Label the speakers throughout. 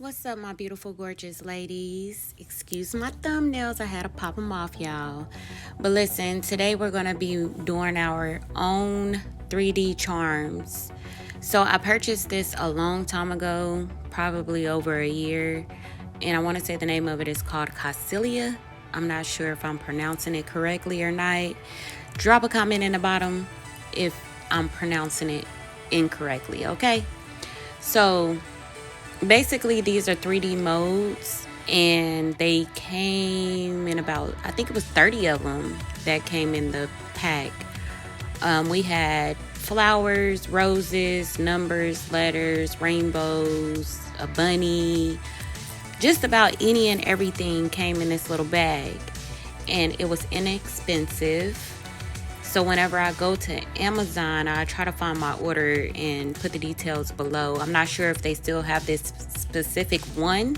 Speaker 1: What's up, my beautiful, gorgeous ladies? Excuse my thumbnails. I had to pop them off, y'all. But listen, today we're going to be doing our own 3D charms. So I purchased this a long time ago, probably over a year. And I want to say the name of it is called Cassilia. I'm not sure if I'm pronouncing it correctly or not. Drop a comment in the bottom if I'm pronouncing it incorrectly, okay? So basically, these are 3D modes, and they came in about, I think it was 30 of them that came in the pack. We had flowers, roses, numbers, letters, rainbows, a bunny, just about any and everything came in this little bag, and it was inexpensive. So whenever I go to Amazon, I try to find my order and put the details below. I'm not sure if they still have this specific one,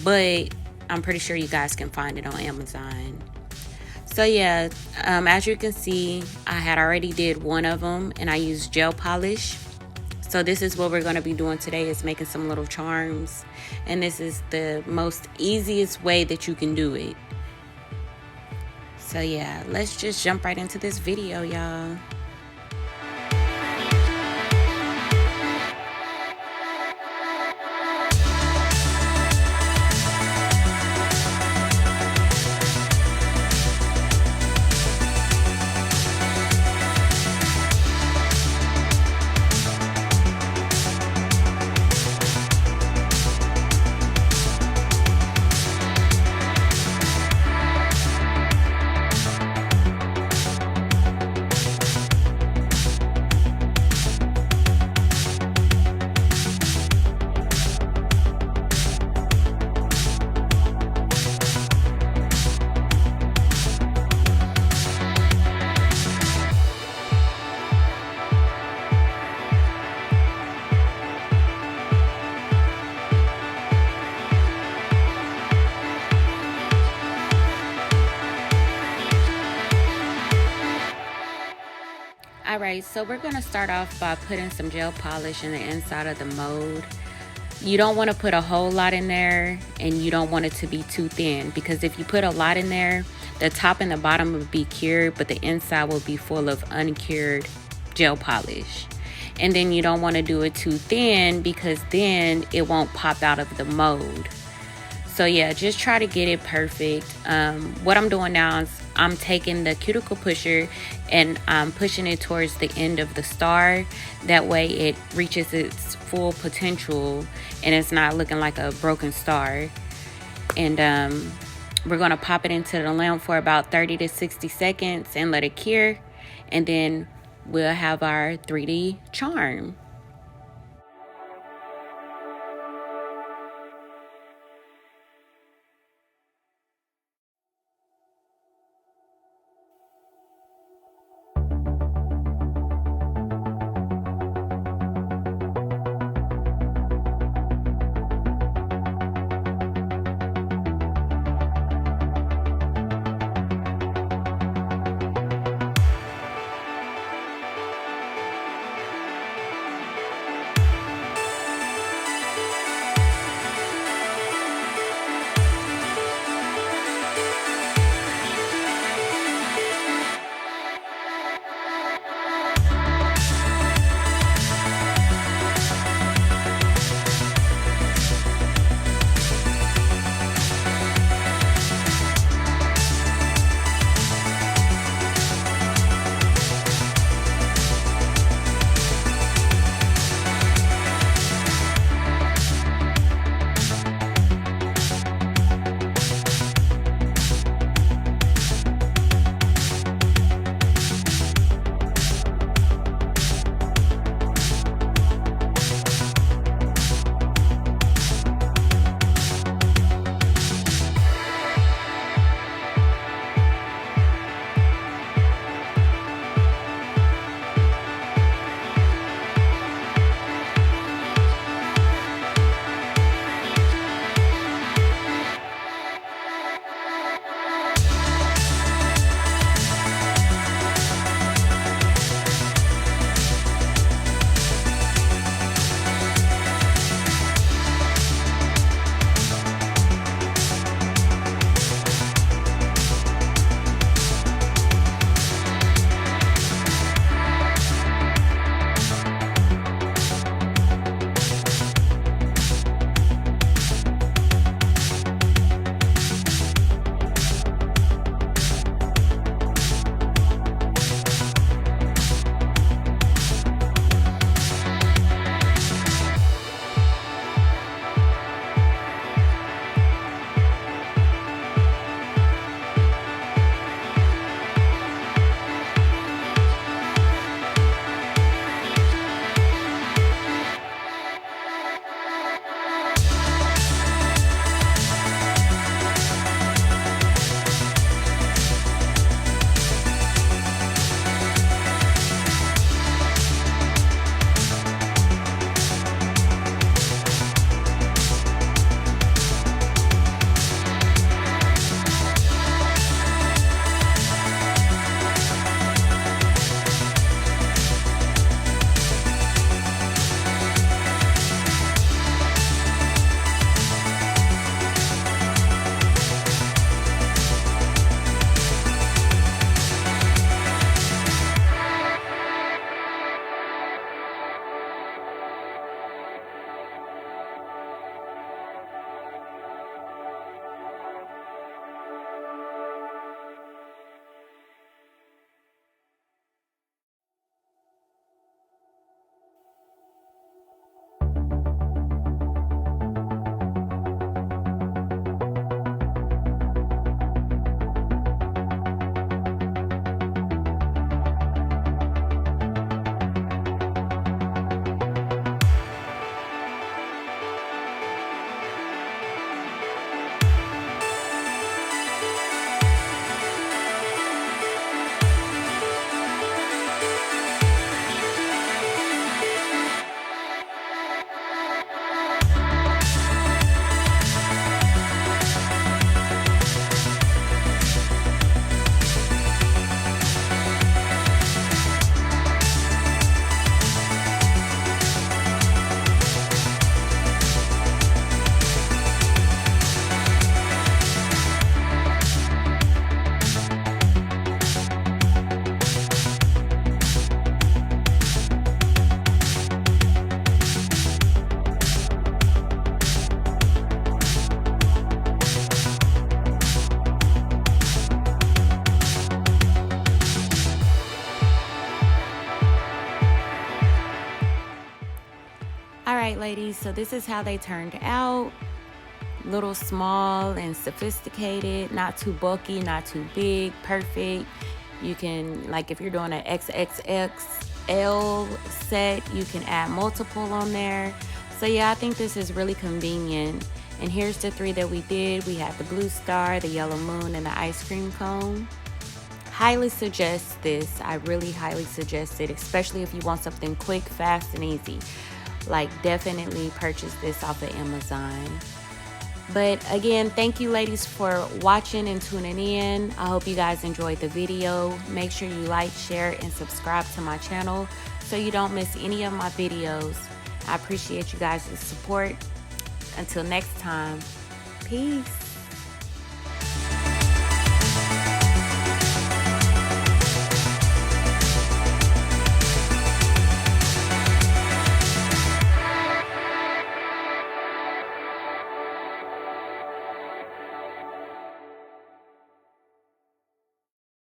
Speaker 1: but I'm pretty sure you guys can find it on Amazon. So yeah, as you can see, I had already did one of them, and I used gel polish. So this is what we're going to be doing today, is making some little charms. And this is the most easiest way that you can do it. So yeah, let's just jump right into this video, y'all. Alright, so we're going to start off by putting some gel polish in the inside of the mold. You don't want to put a whole lot in there, and you don't want it to be too thin, because if you put a lot in there, the top and the bottom will be cured, but the inside will be full of uncured gel polish. And then you don't want to do it too thin, because then it won't pop out of the mold. So yeah, just try to get it perfect. What I'm doing now is I'm taking the cuticle pusher and I'm pushing it towards the end of the star. That way it reaches its full potential and it's not looking like a broken star. And we're going to pop it into the lamp for about 30 to 60 seconds and let it cure. And then we'll have our 3D charm. So this is how they turned out. Little small and sophisticated, not too bulky, not too big, perfect. You can, like if you're doing an XXXL set, you can add multiple on there. So yeah, I think this is really convenient. And here's the 3 that we did. We have the blue star, the yellow moon, and the ice cream cone. Highly suggest this. I really highly suggest it, especially if you want something quick, fast, and easy. Like, definitely purchase this off of Amazon. But again, thank you ladies for watching and tuning in. I hope you guys enjoyed the video. Make sure you like, share, and subscribe to my channel so you don't miss any of my videos. I appreciate you guys' support. Until next time, peace.